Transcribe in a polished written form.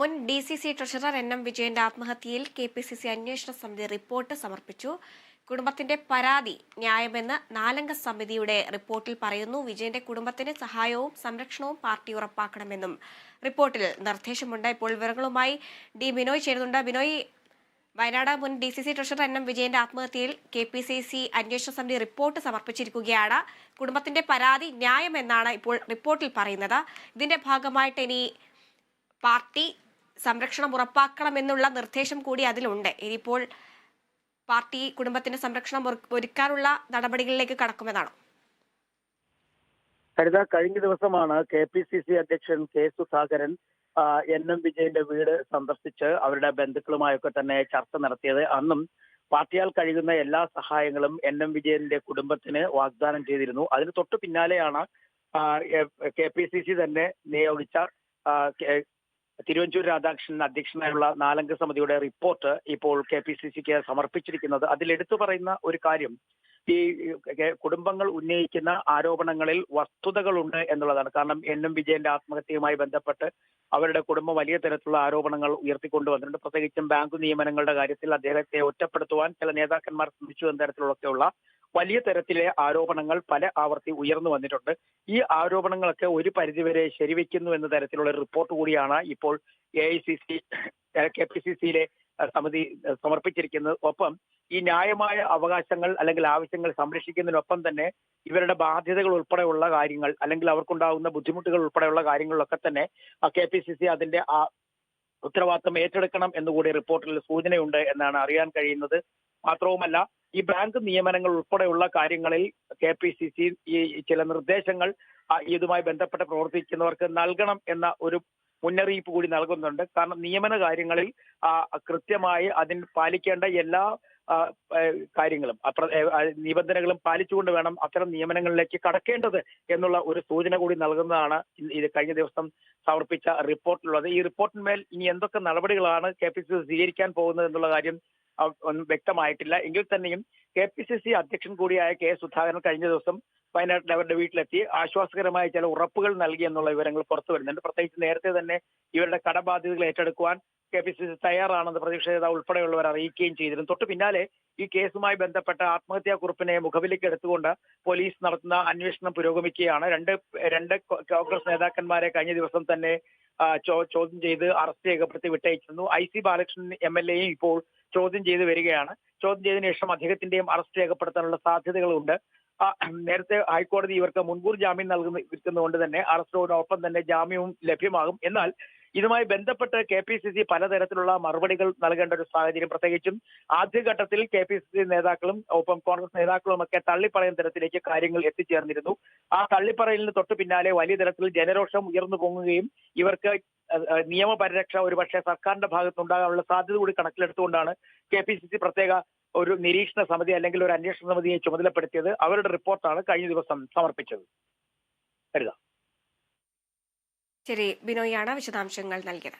മുൻ DCC treasurer NM വിജയന്റെ ആത്മഹത്യയിൽ KPCC അന്വേഷണ സമിതി റിപ്പോർട്ട് സമർപ്പിച്ചു. കുടുംബത്തിന്റെ പരാതി ന്യായമെന്ന് 4-അംഗ സമിതിയുടെ റിപ്പോർട്ടിൽ പറയുന്നു. വിജയന്റെ കുടുംബത്തിന് സഹായവും സംരക്ഷണവും പാർട്ടി ഉറപ്പാക്കണമെന്നും റിപ്പോർട്ടിൽ നിർദ്ദേശമുണ്ട്. ഇപ്പോൾ വിവരങ്ങളുമായി ബിനോയ് ചേരുന്നുണ്ട്. ബിനോയ്, വയനാട് മുൻ DCC ട്രഷറർ NM വിജയന്റെ ആത്മഹത്യയിൽ KPCC അന്വേഷണ സമിതി റിപ്പോർട്ട് സമർപ്പിച്ചിരിക്കുകയാണ്. കുടുംബത്തിന്റെ പരാതി ന്യായമെന്നാണ് ഇപ്പോൾ റിപ്പോർട്ടിൽ പറയുന്നത്. ഇതിന്റെ ഭാഗമായിട്ട് ഇനി പാർട്ടി സംരക്ഷണം ഉറപ്പാക്കണമെന്നുള്ള നിർദ്ദേശം കൂടി അതിലുണ്ട്. ഇനിയിപ്പോൾ പാർട്ടി കുടുംബത്തിന്റെ സംരക്ഷണം ഒരുക്കാനുള്ള നടപടികളിലേക്ക് കടക്കുമെന്നാണ്. കഴിഞ്ഞ ദിവസമാണ് KPCC അധ്യക്ഷൻ K സുധാകരൻ NM വിജയന്റെ വീട് സന്ദർശിച്ച് അവരുടെ ബന്ധുക്കളുമായൊക്കെ തന്നെ ചർച്ച നടത്തിയത്. അന്നും പാർട്ടിയാൽ കഴിയുന്ന എല്ലാ സഹായങ്ങളും NM വിജയന്റെ കുടുംബത്തിന് വാഗ്ദാനം ചെയ്തിരുന്നു. അതിന് തൊട്ടു പിന്നാലെയാണ് KPCC തന്നെ നിയോഗിച്ച തിരുവഞ്ചൂർ രാധാകൃഷ്ണൻ അധ്യക്ഷനായുള്ള 4-അംഗ സമിതിയുടെ റിപ്പോർട്ട് ഇപ്പോൾ KPCCക്ക് സമർപ്പിച്ചിരിക്കുന്നത്. അതിൽ എടുത്തു പറയുന്ന ഒരു കാര്യം, ഈ കുടുംബങ്ങൾ ഉന്നയിക്കുന്ന ആരോപണങ്ങളിൽ വസ്തുതകളുണ്ട് എന്നുള്ളതാണ്. കാരണം NM വിജയന്റെ ആത്മഹത്യയുമായി ബന്ധപ്പെട്ട് അവരുടെ കുടുംബം വലിയ തരത്തിലുള്ള ആരോപണങ്ങൾ ഉയർത്തിക്കൊണ്ടുവന്നിട്ടുണ്ട്. പ്രത്യേകിച്ചും ബാങ്ക് നിയമനങ്ങളുടെ കാര്യത്തിൽ അദ്ദേഹത്തെ ഒറ്റപ്പെടുത്തുവാൻ ചില നേതാക്കന്മാർ ശ്രമിച്ചു എന്ന തരത്തിലൊക്കെയുള്ള വലിയ തരത്തിലെ ആരോപണങ്ങൾ പല ആവർത്തി ഉയർന്നു വന്നിട്ടുണ്ട്. ഈ ആരോപണങ്ങളൊക്കെ ഒരു പരിധിവരെ ശരിവെക്കുന്നു എന്ന തരത്തിലുള്ള റിപ്പോർട്ട് കൂടിയാണ് ഇപ്പോൾ KPCCയിലെ സമിതി സമർപ്പിച്ചിരിക്കുന്നത്. ഒപ്പം ഈ ന്യായമായ അവകാശങ്ങൾ അല്ലെങ്കിൽ ആവശ്യങ്ങൾ സംരക്ഷിക്കുന്നതിനൊപ്പം തന്നെ ഇവരുടെ ബാധ്യതകൾ ഉൾപ്പെടെയുള്ള കാര്യങ്ങൾ അല്ലെങ്കിൽ അവർക്കുണ്ടാകുന്ന ബുദ്ധിമുട്ടുകൾ ഉൾപ്പെടെയുള്ള കാര്യങ്ങളിലൊക്കെ തന്നെ KPCC അതിന്റെ ഉത്തരവാദിത്തം ഏറ്റെടുക്കണം എന്നുകൂടി റിപ്പോർട്ടിൽ സൂചനയുണ്ട് എന്നാണ് അറിയാൻ കഴിയുന്നത്. മാത്രവുമല്ല, ഈ ബാങ്ക് നിയമനങ്ങൾ ഉൾപ്പെടെയുള്ള കാര്യങ്ങളിൽ KPCC ഈ ചില നിർദ്ദേശങ്ങൾ ഇതുമായി ബന്ധപ്പെട്ട് പ്രവർത്തിക്കുന്നവർക്ക് നൽകണം എന്ന ഒരു മുന്നറിയിപ്പ് കൂടി നൽകുന്നുണ്ട്. കാരണം നിയമന കാര്യങ്ങളിൽ കൃത്യമായി അതിന് പാലിക്കേണ്ട എല്ലാ കാര്യങ്ങളും നിബന്ധനകളും പാലിച്ചുകൊണ്ട് വേണം അത്തരം നിയമനങ്ങളിലേക്ക് കടക്കേണ്ടത് എന്നുള്ള ഒരു സൂചന കൂടി നൽകുന്നതാണ് ഇത് കഴിഞ്ഞ ദിവസം സമർപ്പിച്ച റിപ്പോർട്ടിലുള്ളത്. ഈ റിപ്പോർട്ടിന്മേൽ ഇനി എന്തൊക്കെ നടപടികളാണ് KPCC സ്വീകരിക്കാൻ പോകുന്നത് എന്നുള്ള കാര്യം ഒന്നും വ്യക്തമായിട്ടില്ല. എങ്കിൽ തന്നെയും KPCC അധ്യക്ഷൻ കൂടിയായ K സുധാകരൻ കഴിഞ്ഞ ദിവസം വയനാട്ടിൽ അവരുടെ വീട്ടിലെത്തി ആശ്വാസകരമായ ചില ഉറപ്പുകൾ നൽകി എന്നുള്ള വിവരങ്ങൾ പുറത്തു വരുന്നുണ്ട്. പ്രത്യേകിച്ച് നേരത്തെ തന്നെ ഇവരുടെ കടബാധ്യതകൾ ഏറ്റെടുക്കുവാൻ KPCC തയ്യാറാണെന്ന് പ്രതിപക്ഷ നേതാവ് ഉൾപ്പെടെയുള്ളവർ അറിയിക്കുകയും ചെയ്തിരുന്നു. തൊട്ടു പിന്നാലെ ഈ കേസുമായി ബന്ധപ്പെട്ട ആത്മഹത്യാക്കുറിപ്പിനെ മുഖവിലേക്ക് എടുത്തുകൊണ്ട് പോലീസ് നടത്തുന്ന അന്വേഷണം പുരോഗമിക്കുകയാണ്. രണ്ട് കോൺഗ്രസ് നേതാക്കന്മാരെ കഴിഞ്ഞ ദിവസം തന്നെ ചോദ്യം ചെയ്ത് അറസ്റ്റ് രേഖപ്പെടുത്തി വിട്ടയച്ചിരുന്നു. IC ബാലകൃഷ്ണൻ MLA യും ഇപ്പോൾ ചോദ്യം ചെയ്ത് വരികയാണ്. ചോദ്യം ചെയ്തതിനു ശേഷം അദ്ദേഹത്തിന്റെയും അറസ്റ്റ് രേഖപ്പെടുത്താനുള്ള സാധ്യതകളുണ്ട്. നേരത്തെ ഹൈക്കോടതി ഇവർക്ക് മുൻകൂർ ജാമ്യം നൽകുന്നതുകൊണ്ട് തന്നെ അറസ്റ്റോടൊപ്പം തന്നെ ജാമ്യവും ലഭ്യമാകും. എന്നാൽ ഇതുമായി ബന്ധപ്പെട്ട് KPCC പലതരത്തിലുള്ള മറുപടികൾ നൽകേണ്ട ഒരു സാഹചര്യം, പ്രത്യേകിച്ചും ആദ്യഘട്ടത്തിൽ KPCC നേതാക്കളും ഒപ്പം കോൺഗ്രസ് നേതാക്കളും ഒക്കെ തള്ളിപ്പറയുന്ന തരത്തിലേക്ക് കാര്യങ്ങൾ എത്തിച്ചേർന്നിരുന്നു. ആ തള്ളിപ്പറയലിന് തൊട്ടു പിന്നാലെ വലിയ തരത്തിൽ ജനരോഷം ഉയർന്നു പൊങ്ങുകയും ഇവർക്ക് നിയമപരിരക്ഷ ഒരുപക്ഷെ സർക്കാരിന്റെ ഭാഗത്തുണ്ടാകാനുള്ള സാധ്യത കൂടി കണക്കിലെടുത്തുകൊണ്ടാണ് KPCC പ്രത്യേക ഒരു നിരീക്ഷണ സമിതി അല്ലെങ്കിൽ ഒരു അന്വേഷണ സമിതിയെ ചുമതലപ്പെടുത്തിയത്. അവരുടെ റിപ്പോർട്ടാണ് കഴിഞ്ഞ ദിവസം സമർപ്പിച്ചത്. ശരി, ബിനോയാണ് വിശദാംശങ്ങൾ നൽകിയത്.